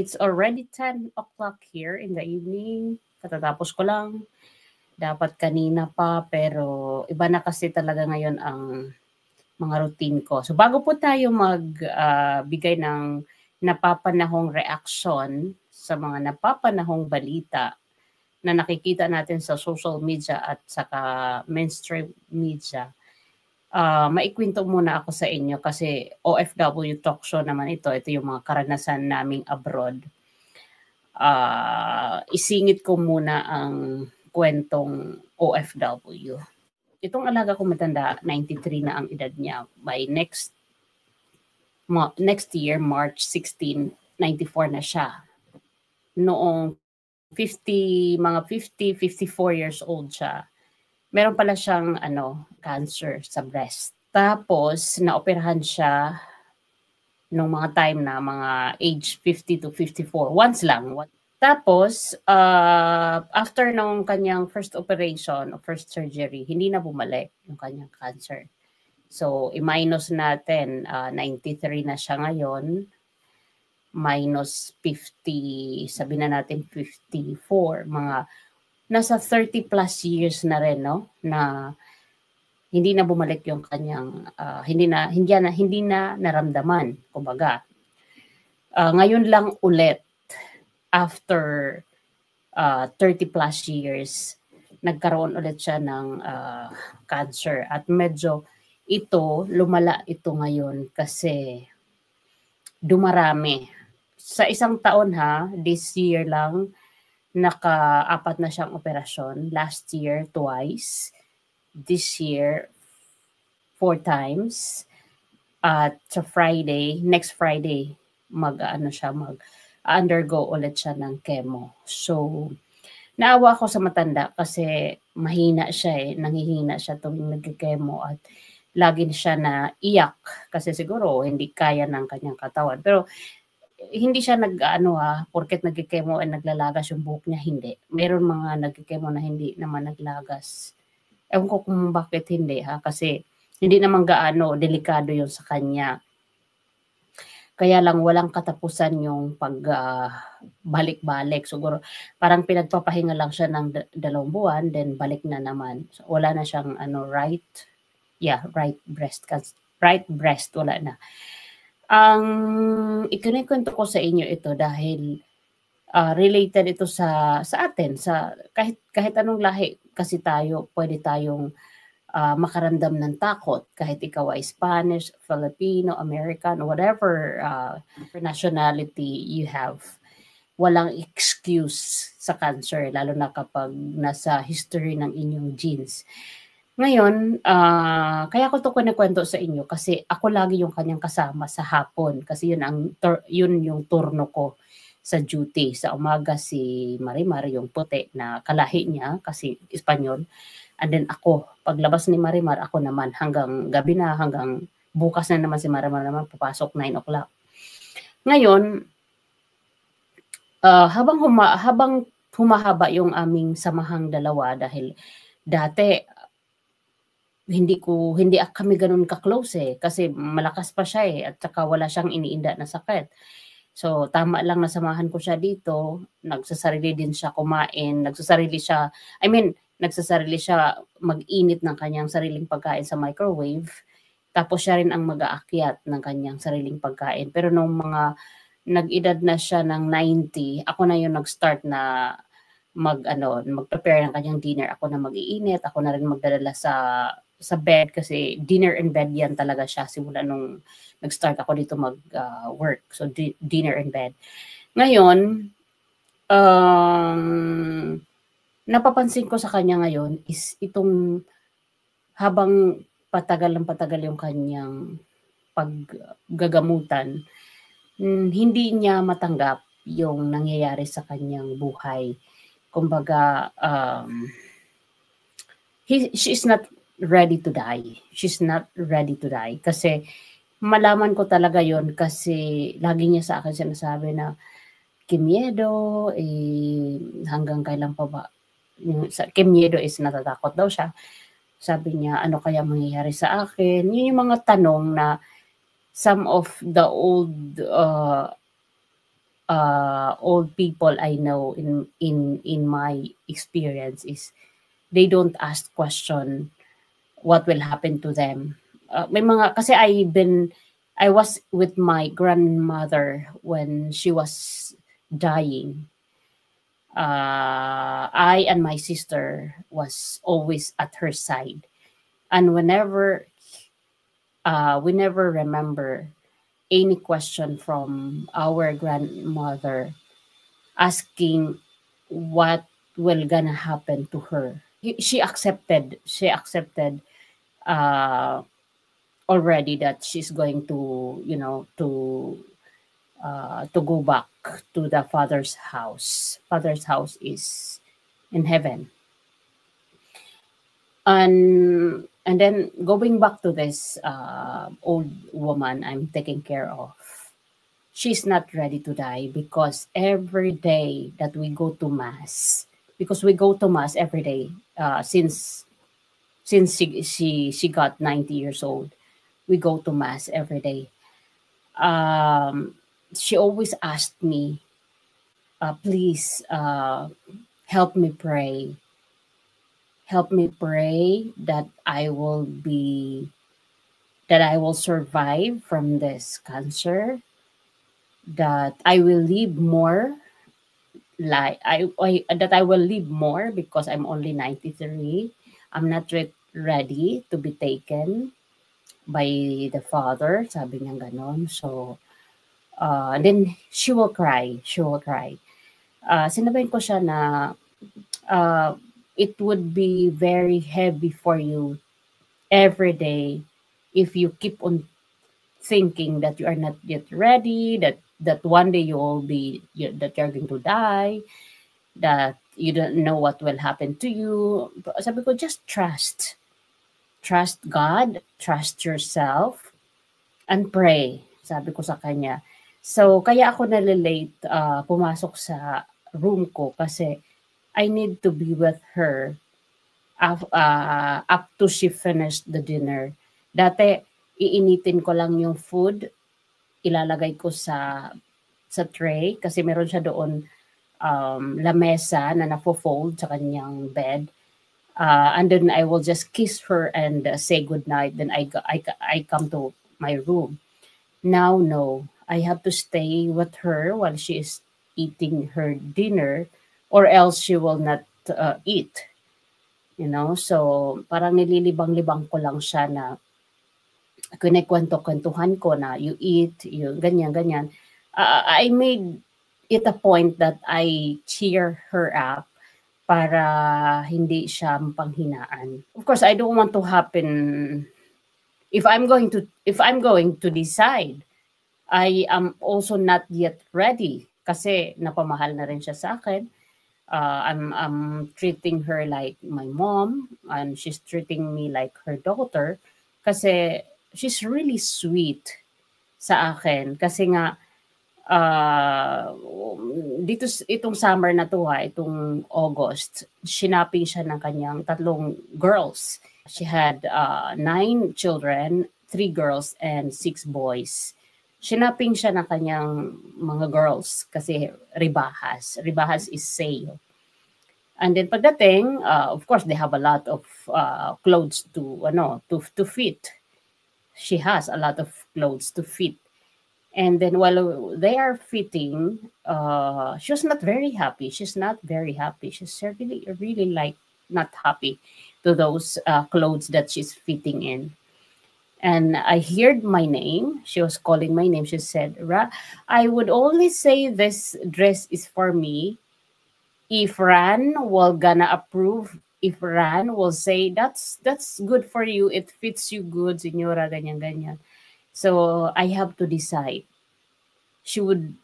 It's already 10 o'clock here in the evening. Katatapos ko lang. Dapat kanina pa, pero iba na kasi talaga ngayon ang mga routine ko. So bago po tayo magbigay ng napapanahong reaction sa mga napapanahong balita na nakikita natin sa social media at saka mainstream media, maikwento muna ako sa inyo kasi OFW talk show naman ito. Ito yung mga karanasan naming abroad. Isingit ko muna ang kwentong OFW. Itong alaga ko matanda, 93 na ang edad niya. By next year, March 16, 94 na siya. Noong 54 years old siya. Meron pala siyang cancer sa breast. Tapos naoperahan siya nung mga time na mga age 50 to 54. Once lang. Tapos, after nung kanyang first operation o first surgery, hindi na bumalik yung kanyang cancer. So, i-minus natin, 93 na siya ngayon, minus 50, sabi na natin 54, mga nasa 30 plus years na rin, no? Na hindi na bumalik yung kanyang, hindi na naramdaman, kumbaga. Ngayon lang ulit, after 30 plus years, nagkaroon ulit siya ng cancer. At medyo lumala ito ngayon kasi dumarami. Sa isang taon this year lang, naka-4 na siyang operasyon. Last year, twice. This year, 4 times. At sa Friday, next Friday, mag-undergo ulit siya ng chemo. So, naawa ako sa matanda kasi mahina siya nangihina siya tuwing nag-chemo at lagi siya na iyak kasi siguro hindi kaya ng kanyang katawan. Pero hindi siya porket nag-chemo ay naglalagas yung buhok niya, hindi. Meron mga nag-chemo na hindi naman naglagas. Ewan ko kung bakit hindi kasi hindi naman delikado yun sa kanya. Kaya lang walang katapusan yung pagbalik-balik. Siguro parang pinagpapahinga lang siya ng 2 buwan, then balik na naman. So, wala na siyang right breast, wala na. Ang ikinikwento ko sa inyo ito dahil related ito sa atin, sa kahit anong lahi kasi tayo, pwede tayong makaramdam ng takot kahit ikaw ay Spanish, Filipino, American, whatever nationality you have. Walang excuse sa cancer, lalo na kapag nasa history ng inyong genes. Ngayon, kaya ko ito kinikwento sa inyo kasi ako lagi yung kanyang kasama sa hapon kasi yun yung turno ko sa duty. Sa umaga si Marimar, yung puti na kalahi niya kasi Espanyol. And then ako, paglabas ni Marimar, ako naman hanggang gabi na, hanggang bukas na naman si Marimar naman, papasok 9 o'clock. Ngayon, habang humahaba yung aming samahang dalawa dahil dati hindi kami ganun ka-close kasi malakas pa siya at saka wala siyang iniinda na sakit. So tama lang na samahan ko siya dito, nagsasarili din siya kumain, nagsasarili siya mag-init ng kanyang sariling pagkain sa microwave. Tapos siya rin ang mag-aakyat ng kanyang sariling pagkain. Pero nung mga nag-edad na siya ng 90, ako na yung nag-start na mag-prepare ng kanyang dinner. Ako na mag-iinit, ako na rin magdadala sa bed kasi dinner in bed yan talaga siya simula nung nag-start ako dito mag-work. So dinner in bed. Ngayon, napapansin ko sa kanya ngayon is itong habang patagal yung kanyang paggagamutan, hindi niya matanggap yung nangyayari sa kanyang buhay. Kumbaga, she is not ready to die. She's not ready to die. Kasi malaman ko talaga yon kasi lagi niya sa akin sinasabi na, Kimiedo, hanggang kailan pa ba? Kimiedo is natatakot daw siya. Sabi niya, ano kaya mangyayari sa akin? Yun yung mga tanong na some of the old old people I know in my experience is they don't ask question what will happen to them. May mga kasi I was with my grandmother when she was dying. I and my sister was always at her side, and we never remember any question from our grandmother asking what will gonna happen to her. She accepted. She accepted already that she's going to, to go back to the Father's house. Father's house is in heaven. And then going back to this old woman I'm taking care of, she's not ready to die because every day that we go to mass, because we go to mass every day since she got 90 years old, we go to mass every day. She always asked me, please help me pray. Help me pray that I will survive from this cancer, that I will live more, like that I will live more because I'm only 93. I'm not ready to be taken by the Father, sabi niya ganon. So and then she will cry. Sinabihan ko siya na it would be very heavy for you every day if you keep on thinking that you are not yet ready, that one day that you're going to die, that you don't know what will happen to you. Sabi ko, just trust God, trust yourself, and pray, sabi ko sa kanya. So kaya ako nalilate pumasok sa room ko kasi I need to be with her up to she finished the dinner. Dati, iinitin ko lang yung food, ilalagay ko sa tray kasi meron siya doon lamesa na nafo-fold sa kanyang bed. And then I will just kiss her and say goodnight. Then I come to my room. Now, no, I have to stay with her while she is eating her dinner, or else she will not eat. So parang nililibang-libang ko lang siya na kinikwento-kwentuhan ko na you eat, you ganyan. I made it a point that I cheer her up para hindi siya panghinaan. Of course, I don't want to happen if I'm going to decide. I am also not yet ready kasi napamahal na rin siya sa akin. I'm treating her like my mom, and she's treating me like her daughter kasi she's really sweet sa akin. Kasi nga, dito itong summer na to itong August, shinaping siya ng kanyang 3 girls. She had 9 children, 3 girls and 6 boys. Shinaping siya ng kanyang mga girls kasi ribahas. Ribahas is sale. And then pagdating, of course, they have a lot of clothes to fit. She has a lot of clothes to fit. And then while they are fitting, she was not very happy. She's not very happy. She's really, really like not happy to those clothes that she's fitting in. And I heard my name. She was calling my name. She said, I would only say this dress is for me if Ran will gonna approve. If Ran will say, that's good for you. It fits you good, señora, ganyan. So I have to decide. She would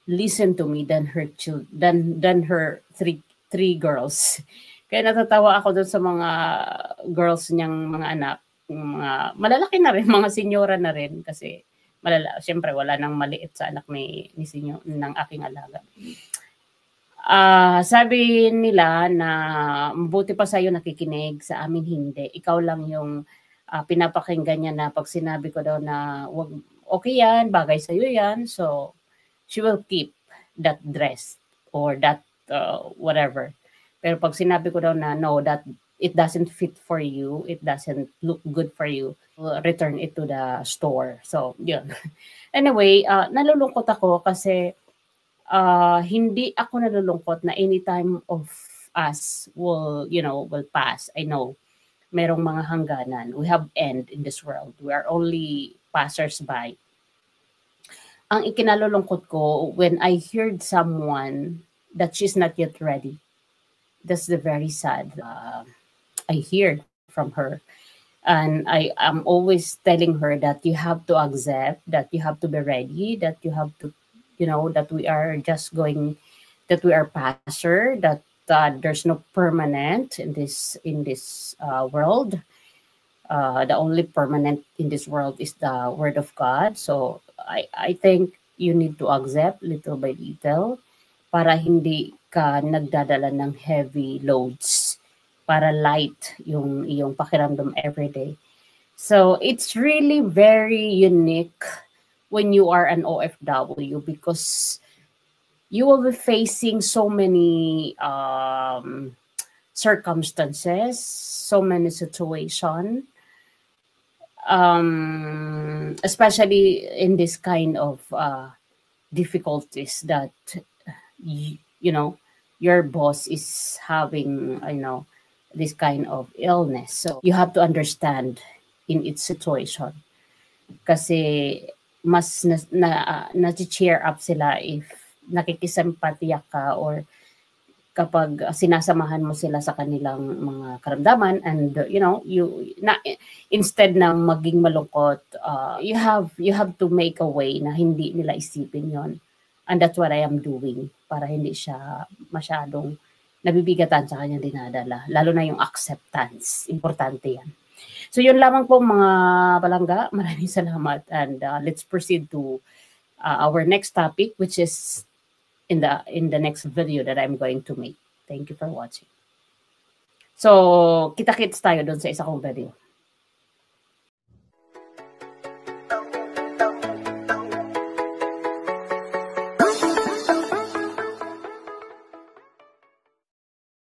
listen to me than her three girls. Kaya natatawa ako doon sa mga girls niyang mga anak. Mga malalaki na rin, mga senyora na rin kasi siyempre wala nang maliit sa anak ng aking alaga. Sabi nila na mabuti pa sa'yo nakikinig, sa amin hindi. Ikaw lang yung pinapakinggan niya na pag sinabi ko daw na okay yan, bagay sa'yo yan. So, she will keep that dress or that whatever. Pero pag sinabi ko daw na no, that it doesn't fit for you, it doesn't look good for you, return it to the store. So, yun. Anyway, nalulungkot ako kasi hindi ako nalulungkot na anytime of us will, will pass. I know, merong mga hangganan. We have end in this world. We are only passers-by. Ang ikinalulungkot ko, when I heard someone that she's not yet ready, that's the very sad I hear from her. And I am always telling her that you have to accept, that you have to be ready, that you have to, that we are just going, that we are passer, that there's no permanent in this world. The only permanent in this world is the Word of God. So I think you need to accept little by little para hindi ka nagdadala ng heavy loads, para light yung iyong pakiramdam everyday. So it's really very unique when you are an OFW because you will be facing so many circumstances, so many situations, especially in this kind of difficulties that your boss is having, this kind of illness. So you have to understand in its situation. Kasi mas na-cheer up sila if nakikisimpatiya ka or kapag sinasamahan mo sila sa kanilang mga karamdaman and instead ng maging malungkot, you have to make a way na hindi nila isipin yon. And that's what I am doing para hindi siya masyadong nabibigatan sa kanyang dinadala, lalo na yung acceptance. Importante yan. So yun lamang po mga palangga. Maraming salamat and let's proceed to our next topic, which is in the next video that I'm going to make. Thank you for watching. So kita-kits tayo doon sa isa kong video.